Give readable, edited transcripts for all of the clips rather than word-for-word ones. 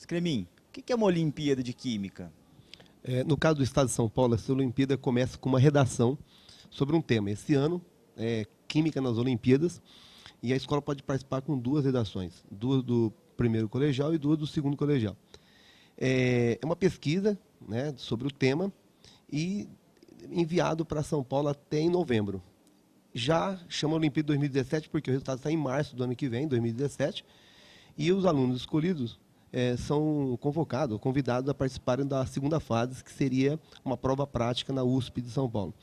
Cremin, o que é uma Olimpíada de Química? No caso do Estado de São Paulo, essa Olimpíada começa com uma redação sobre um tema. Esse ano, Química nas Olimpíadas, e a escola pode participar com 2 redações, 2 do primeiro colegial e 2 do segundo colegial. É uma pesquisa, né, sobre o tema e enviado para São Paulo até em novembro. Já chama Olimpíada 2017 porque o resultado está em março do ano que vem, 2017, e os alunos escolhidos são convidados a participarem da segunda fase, que seria uma prova prática na USP de São Paulo.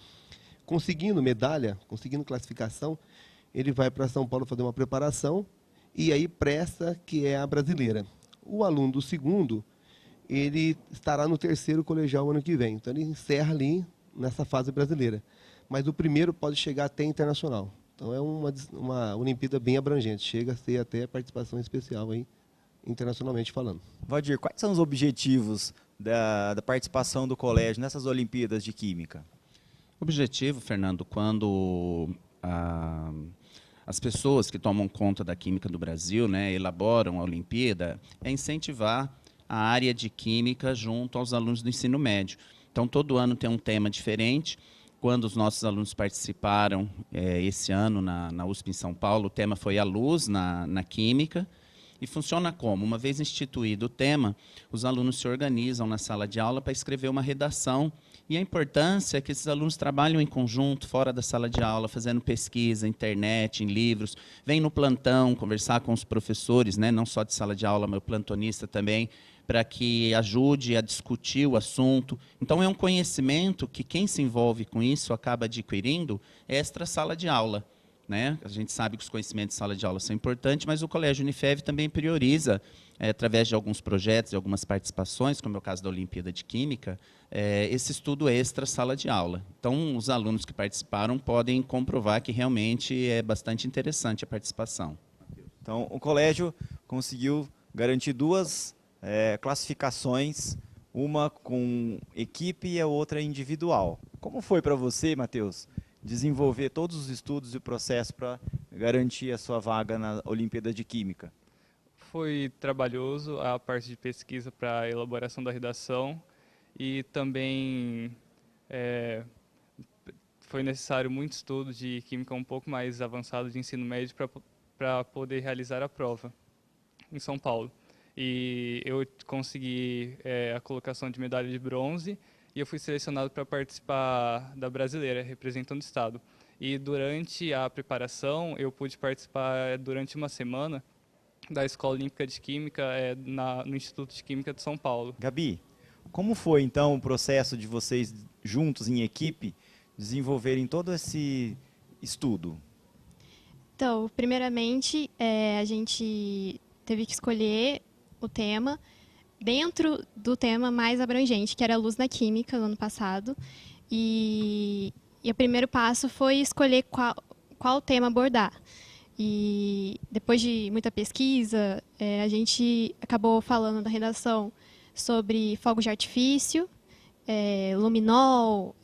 Conseguindo medalha, conseguindo classificação, ele vai para São Paulo fazer uma preparação e aí presta, que é a brasileira. O aluno do segundo, ele estará no terceiro colegial ano que vem. Então ele encerra ali nessa fase brasileira. Mas o primeiro pode chegar até internacional. Então é uma Olimpíada bem abrangente, chega a ser até participação especial aí, internacionalmente falando. Valdir, quais são os objetivos da participação do colégio nessas Olimpíadas de Química? O objetivo, Fernando, quando as pessoas que tomam conta da química do Brasil, né, elaboram a Olimpíada, é incentivar a área de química junto aos alunos do ensino médio. Então, todo ano tem um tema diferente. Quando os nossos alunos participaram esse ano na USP em São Paulo, o tema foi a luz na química. E funciona como? Uma vez instituído o tema, os alunos se organizam na sala de aula para escrever uma redação. E a importância é que esses alunos trabalham em conjunto, fora da sala de aula, fazendo pesquisa, internet, em livros, vêm no plantão conversar com os professores, né, não só de sala de aula, mas o plantonista também, para que ajude a discutir o assunto. Então, é um conhecimento que quem se envolve com isso acaba adquirindo extra sala de aula. Né? A gente sabe que os conhecimentos de sala de aula são importantes, mas o Colégio Unifev também prioriza, através de alguns projetos e algumas participações, como é o caso da Olimpíada de Química, esse estudo extra sala de aula. Então, os alunos que participaram podem comprovar que realmente é bastante interessante a participação. Então, o colégio conseguiu garantir 2 classificações, uma com equipe e a outra individual. Como foi para você, Matheus, desenvolver todos os estudos e o processo para garantir a sua vaga na Olimpíada de Química? Foi trabalhoso a parte de pesquisa para a elaboração da redação e também foi necessário muito estudo de química um pouco mais avançado de ensino médio para poder realizar a prova em São Paulo. E eu consegui a colocação de medalha de bronze e eu fui selecionado para participar da brasileira, representando o estado. E durante a preparação, eu pude participar durante uma semana da Escola Olímpica de Química no Instituto de Química de São Paulo. Gabi, como foi então o processo de vocês juntos em equipe desenvolverem todo esse estudo? Então, primeiramente, a gente teve que escolher o tema dentro do tema mais abrangente, que era a luz na química, no ano passado. E o primeiro passo foi escolher qual tema abordar. E depois de muita pesquisa, a gente acabou falando na redação sobre fogos de artifício, luminol,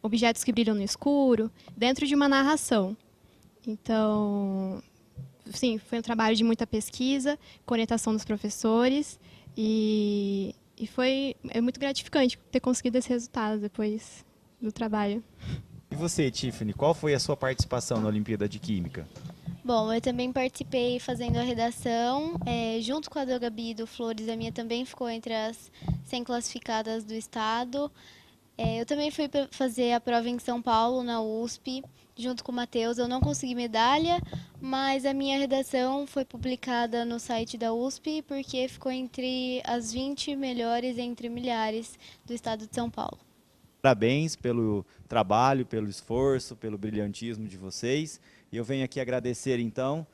objetos que brilham no escuro, dentro de uma narração. Então, sim, foi um trabalho de muita pesquisa, com orientação dos professores, e foi muito gratificante ter conseguido esse resultado depois do trabalho. E você, Tiffany, qual foi a sua participação na Olimpíada de Química? Bom, eu também participei fazendo a redação, junto com a do Gabi e do Flores, a minha também ficou entre as 100 classificadas do estado. Eu também fui fazer a prova em São Paulo, na USP, junto com o Matheus. Eu não consegui medalha, mas a minha redação foi publicada no site da USP, porque ficou entre as 20 melhores entre milhares do estado de São Paulo. Parabéns pelo trabalho, pelo esforço, pelo brilhantismo de vocês. E eu venho aqui agradecer, então,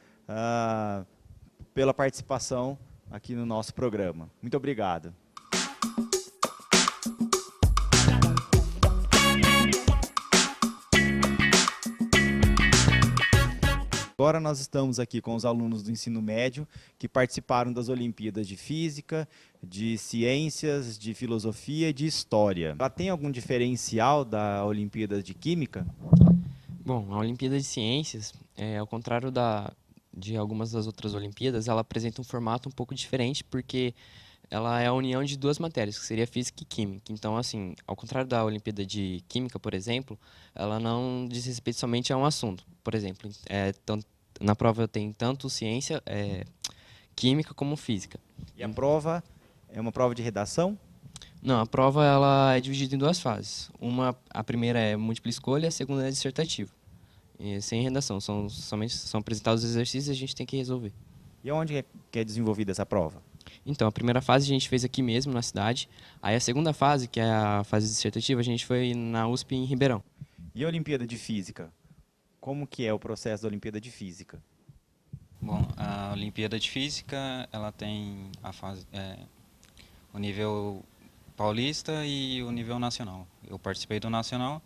pela participação aqui no nosso programa. Muito obrigado. Agora nós estamos aqui com os alunos do ensino médio que participaram das Olimpíadas de Física, de Ciências, de Filosofia e de História. Ela tem algum diferencial da Olimpíada de Química? Bom, a Olimpíada de Ciências, ao contrário de algumas das outras Olimpíadas, ela apresenta um formato um pouco diferente, porque ela é a união de duas matérias, que seria física e química. Então, assim, ao contrário da Olimpíada de Química, por exemplo, ela não diz respeito somente a um assunto. Por exemplo, na prova tem tanto ciência, química como física. E a prova é uma prova de redação? Não, a prova ela é dividida em duas fases. A primeira é múltipla escolha, a segunda é dissertativa. E sem redação, são apresentados os exercícios e a gente tem que resolver. E onde que é desenvolvida essa prova? Então, a primeira fase a gente fez aqui mesmo, na cidade. Aí a segunda fase, que é a fase dissertativa, a gente foi na USP em Ribeirão. E a Olimpíada de Física? Como que é o processo da Olimpíada de Física? Bom, a Olimpíada de Física, ela tem a fase, o nível paulista e o nível nacional. Eu participei do nacional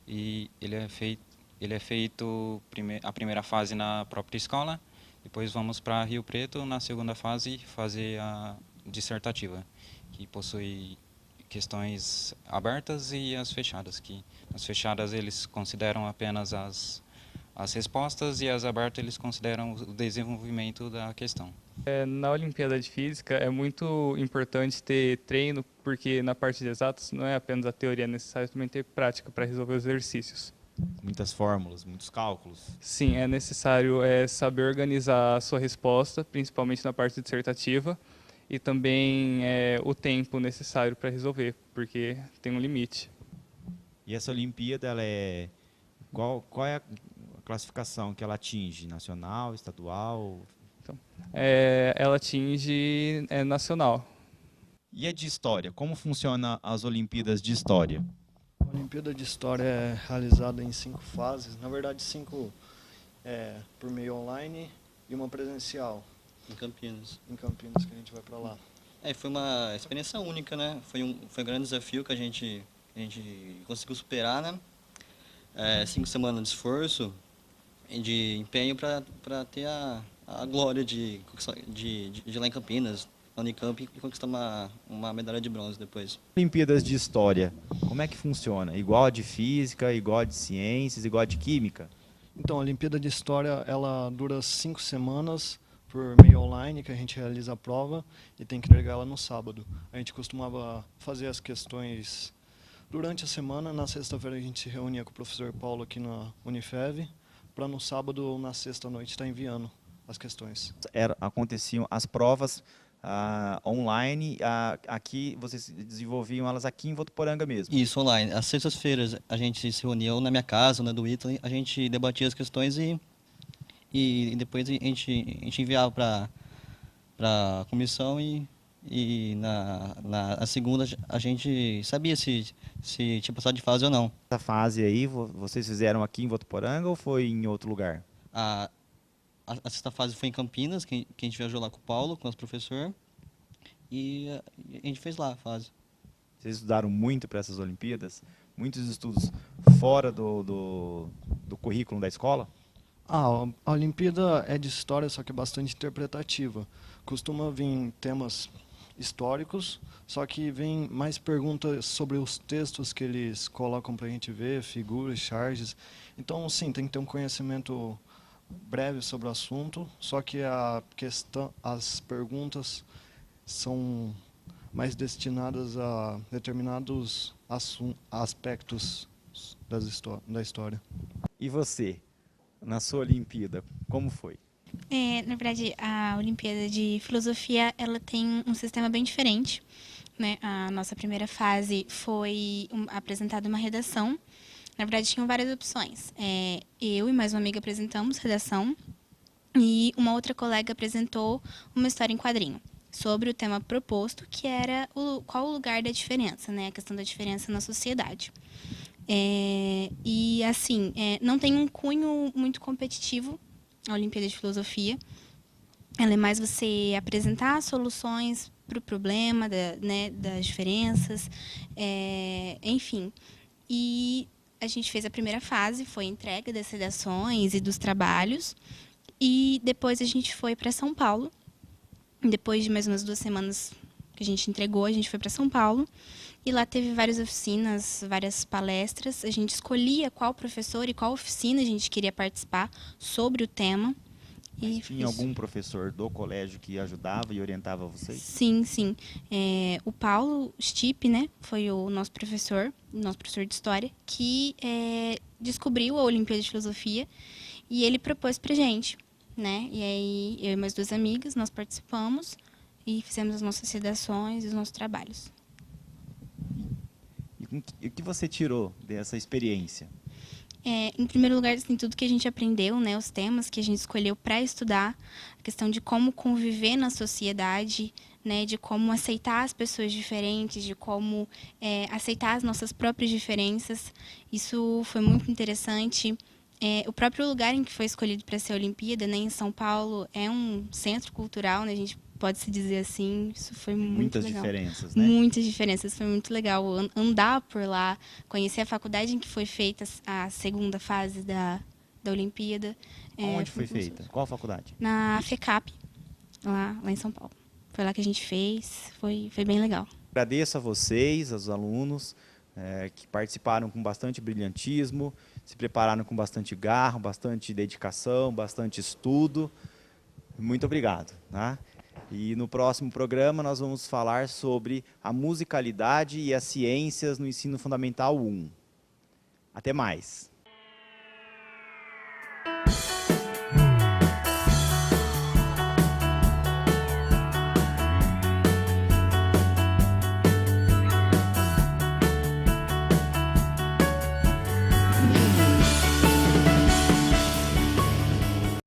e ele é feito a primeira fase na própria escola, depois vamos para Rio Preto na segunda fase fazer a dissertativa, que possui questões abertas e as fechadas, que as fechadas eles consideram apenas as respostas e as abertas eles consideram o desenvolvimento da questão. Na Olimpíada de Física é muito importante ter treino, porque na parte de exatas não é apenas a teoria necessária, também ter prática para resolver os exercícios. Muitas fórmulas, muitos cálculos. Sim, é necessário saber organizar a sua resposta, principalmente na parte dissertativa, e também o tempo necessário para resolver, porque tem um limite. E essa Olimpíada, ela é qual é a classificação que ela atinge? Nacional, estadual? Então, ela atinge nacional. E a de História? Como funciona as Olimpíadas de História? A Olimpíada de História é realizada em 5 fases, na verdade 5 por meio online e uma presencial. Em Campinas. Em Campinas, que a gente vai para lá. Foi uma experiência única, né? Foi um grande desafio que a gente conseguiu superar, né? 5 semanas de esforço e de empenho para ter a glória de ir lá em Campinas, na Unicamp, e conquistar uma medalha de bronze depois. Olimpíadas de História, como é que funciona? Igual a de Física, igual a de Ciências, igual a de Química? Então, a Olimpíada de História, ela dura 5 semanas por meio online, que a gente realiza a prova e tem que entregar ela no sábado. A gente costumava fazer as questões durante a semana. Na sexta-feira a gente se reunia com o professor Paulo aqui na Unifev, para no sábado ou na sexta-noite estar enviando as questões. Aconteciam as provas online, aqui vocês desenvolviam elas aqui em Votuporanga mesmo? Isso, online. Às sextas-feiras a gente se reunia ou na minha casa, ou na do Italy, a gente debatia as questões e depois a gente enviava para a comissão e na segunda a gente sabia se tinha passado de fase ou não. Essa fase aí vocês fizeram aqui em Votuporanga ou foi em outro lugar? A sexta fase foi em Campinas, que a gente viajou lá com o Paulo, com o nosso professor, e a gente fez lá a fase. Vocês estudaram muito para essas Olimpíadas? Muitos estudos fora do currículo da escola? A Olimpíada é de História, só que é bastante interpretativa. Costuma vir temas históricos, só que vem mais perguntas sobre os textos que eles colocam para a gente ver, figuras, charges. Então, sim, tem que ter um conhecimento breve sobre o assunto, só que as perguntas são mais destinadas a determinados aspectos da história. E você, na sua Olimpíada, como foi? Na verdade, a Olimpíada de Filosofia, ela tem um sistema bem diferente, né? A nossa primeira fase foi apresentada uma redação. Na verdade, tinham várias opções. Eu e mais uma amiga apresentamos redação e uma outra colega apresentou uma história em quadrinho sobre o tema proposto, que era qual o lugar da diferença, né? A questão da diferença na sociedade. E, assim, não tem um cunho muito competitivo a Olimpíada de Filosofia. Ela é mais você apresentar soluções para o problema, das diferenças, enfim. E a gente fez a primeira fase, foi a entrega das redações e dos trabalhos. E depois a gente foi para São Paulo. Depois de mais umas 2 semanas que a gente entregou, a gente foi para São Paulo. E lá teve várias oficinas, várias palestras. A gente escolhia qual professor e qual oficina a gente queria participar sobre o tema. E Tinha algum professor do colégio que ajudava e orientava vocês? Sim, sim. O Paulo Stipe, né, foi o nosso professor de História, que descobriu a Olimpíada de Filosofia e ele propôs pra gente, né? E aí eu e mais 2 amigas, nós participamos e fizemos as nossas redações e os nossos trabalhos. E o que você tirou dessa experiência? Em primeiro lugar, assim, tudo que a gente aprendeu, né, os temas que a gente escolheu para estudar, a questão de como conviver na sociedade, né, de como aceitar as pessoas diferentes, de como aceitar as nossas próprias diferenças. Isso foi muito interessante. O próprio lugar em que foi escolhido para ser a Olimpíada, né, em São Paulo, é um centro cultural, né, a gente pode se dizer assim. Isso foi muito Muitas legal. diferenças, né? Muitas diferenças, foi muito legal andar por lá, conhecer a faculdade em que foi feita a segunda fase da Olimpíada. Onde foi feita? Qual faculdade? Na FECAP, lá em São Paulo. Foi lá que a gente fez, foi bem legal. Agradeço a vocês, aos alunos, que participaram com bastante brilhantismo, se prepararam com bastante garra, bastante dedicação, bastante estudo. Muito obrigado. Tá? E no próximo programa nós vamos falar sobre a musicalidade e as ciências no ensino fundamental 1. Até mais!